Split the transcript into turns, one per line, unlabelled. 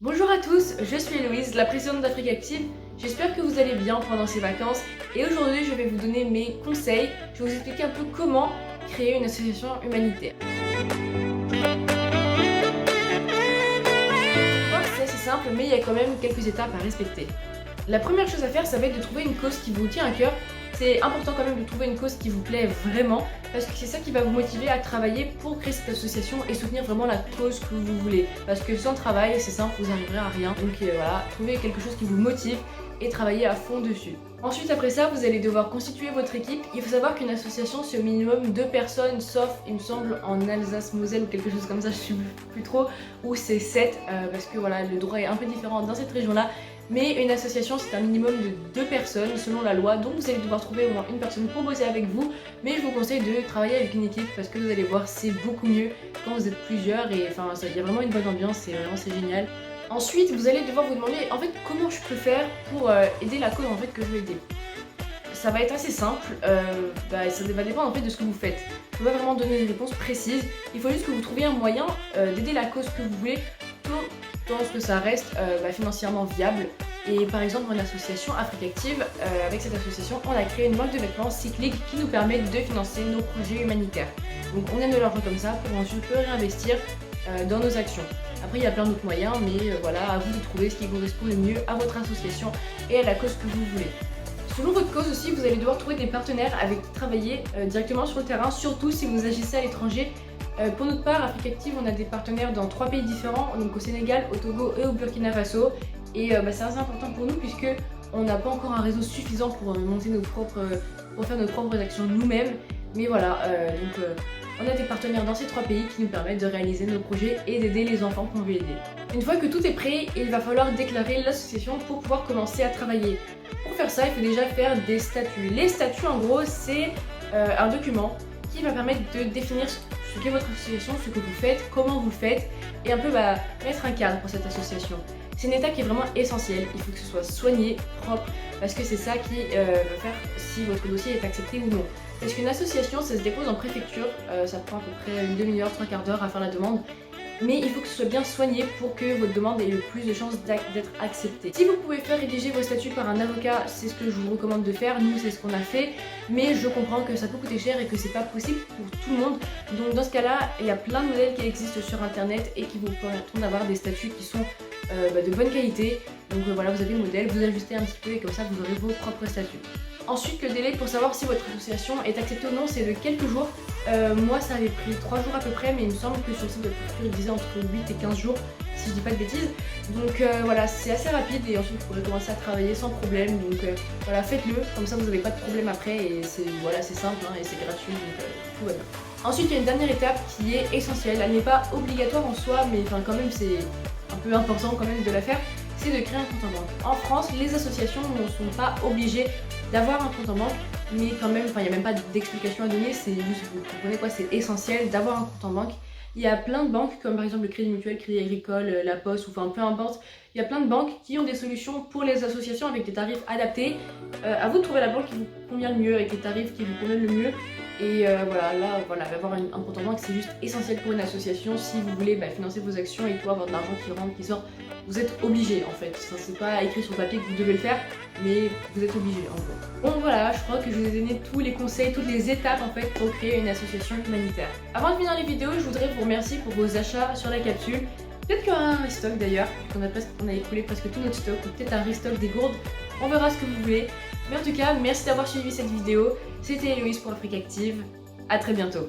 Bonjour à tous, je suis Héloïse, la présidente d'Afrique Active. J'espère que vous allez bien pendant ces vacances et aujourd'hui je vais vous donner mes conseils. Je vais vous expliquer un peu comment créer une association humanitaire. C'est assez simple mais il y a quand même quelques étapes à respecter. La première chose à faire, ça va être de trouver une cause qui vous tient à cœur. C'est important quand même de trouver une cause qui vous plaît vraiment parce que c'est ça qui va vous motiver à travailler pour créer cette association et soutenir vraiment la cause que vous voulez. Parce que sans travail, c'est simple, vous n'arriverez à rien. Donc voilà, trouvez quelque chose qui vous motive et travaillez à fond dessus. Ensuite, après ça, vous allez devoir constituer votre équipe. Il faut savoir qu'une association, c'est au minimum 2 personnes, sauf, il me semble, en Alsace-Moselle ou quelque chose comme ça, je sais plus trop, où c'est 7, parce que voilà, le droit est un peu différent dans cette région-là. Mais une association, c'est un minimum de 2 personnes selon la loi, donc vous allez devoir trouver au moins une personne pour bosser avec vous. Mais je vous conseille de travailler avec une équipe parce que vous allez voir, c'est beaucoup mieux quand vous êtes plusieurs et enfin, il y a vraiment une bonne ambiance, c'est génial. Ensuite, vous allez devoir vous demander en fait comment je peux faire pour aider la cause en fait que je veux aider. Ça va être assez simple, ça va dépendre en fait de ce que vous faites. Je ne peux pas vraiment donner des réponses précises, il faut juste que vous trouviez un moyen d'aider la cause que vous voulez tout en ce que ça reste financièrement viable. Et par exemple, dans l'association Afrique Active, avec cette association, on a créé une banque de vêtements cycliques qui nous permet de financer nos projets humanitaires. Donc on aide de l'argent comme ça pour ensuite le réinvestir dans nos actions. Après, il y a plein d'autres moyens, mais voilà, à vous de trouver ce qui correspond le mieux à votre association et à la cause que vous voulez. Selon votre cause aussi, vous allez devoir trouver des partenaires avec qui travailler directement sur le terrain, surtout si vous agissez à l'étranger. Pour notre part, Afrique Active, on a des partenaires dans 3 pays différents, donc au Sénégal, au Togo et au Burkina Faso. Et c'est assez important pour nous puisque on n'a pas encore un réseau suffisant pour monter pour faire nos propres actions nous-mêmes. Mais voilà, on a des partenaires dans ces 3 pays qui nous permettent de réaliser nos projets et d'aider les enfants qu'on veut aider. Une fois que tout est prêt, il va falloir déclarer l'association pour pouvoir commencer à travailler. Pour faire ça, il faut déjà faire des statuts. Les statuts, en gros, c'est un document qui va permettre de définir ce qu'est votre association, ce que vous faites, comment vous le faites, et un peu mettre un cadre pour cette association. C'est une étape qui est vraiment essentielle, il faut que ce soit soigné, propre, parce que c'est ça qui va faire si votre dossier est accepté ou non. Parce qu'une association, ça se dépose en préfecture, ça prend à peu près une demi-heure, 3/4 d'heure à faire la demande. Mais il faut que ce soit bien soigné pour que votre demande ait le plus de chances d'être acceptée. Si vous pouvez faire rédiger vos statuts par un avocat, c'est ce que je vous recommande de faire, nous c'est ce qu'on a fait, mais je comprends que ça peut coûter cher et que c'est pas possible pour tout le monde. Donc dans ce cas-là, il y a plein de modèles qui existent sur internet et qui vous permettront d'avoir des statuts qui sont de bonne qualité. Donc voilà, vous avez le modèle, vous ajustez un petit peu et comme ça vous aurez vos propres statuts. Ensuite, le délai pour savoir si votre association est acceptée ou non, c'est de quelques jours. Moi, ça avait pris 3 jours à peu près, mais il me semble que sur le site de préfecture, il disait entre 8 et 15 jours, si je dis pas de bêtises. Donc voilà, c'est assez rapide et ensuite vous pourrez commencer à travailler sans problème. Donc voilà, faites-le, comme ça vous n'avez pas de problème après et c'est simple et c'est gratuit, donc tout va bien. Ensuite, il y a une dernière étape qui est essentielle. Elle n'est pas obligatoire en soi, mais quand même c'est un peu important quand même de la faire. C'est de créer un compte en banque. En France, les associations ne sont pas obligées d'avoir un compte en banque, mais quand même, il n'y a même pas d'explication à donner, c'est juste, vous comprenez quoi, c'est essentiel d'avoir un compte en banque. Il y a plein de banques, comme par exemple le Crédit Mutuel, Crédit Agricole, La Poste, ou peu importe, il y a plein de banques qui ont des solutions pour les associations avec des tarifs adaptés. À vous de trouver la banque qui vous convient le mieux, avec les tarifs qui vous conviennent le mieux. Et voilà, avoir un compte en banque, c'est juste essentiel pour une association si vous voulez financer vos actions et tout, avoir de l'argent qui rentre, qui sort. Vous êtes obligé en fait, c'est pas écrit sur papier que vous devez le faire, mais vous êtes obligé en gros. Donc voilà, je crois que je vous ai donné tous les conseils, toutes les étapes en fait pour créer une association humanitaire. Avant de finir les vidéos, je voudrais vous remercier pour vos achats sur la capsule. Peut-être qu'il y aura un restock d'ailleurs, on a écoulé presque tout notre stock, ou peut-être un restock des gourdes, on verra ce que vous voulez. Mais en tout cas, merci d'avoir suivi cette vidéo, c'était Héloïse pour Afrique Active, à très bientôt.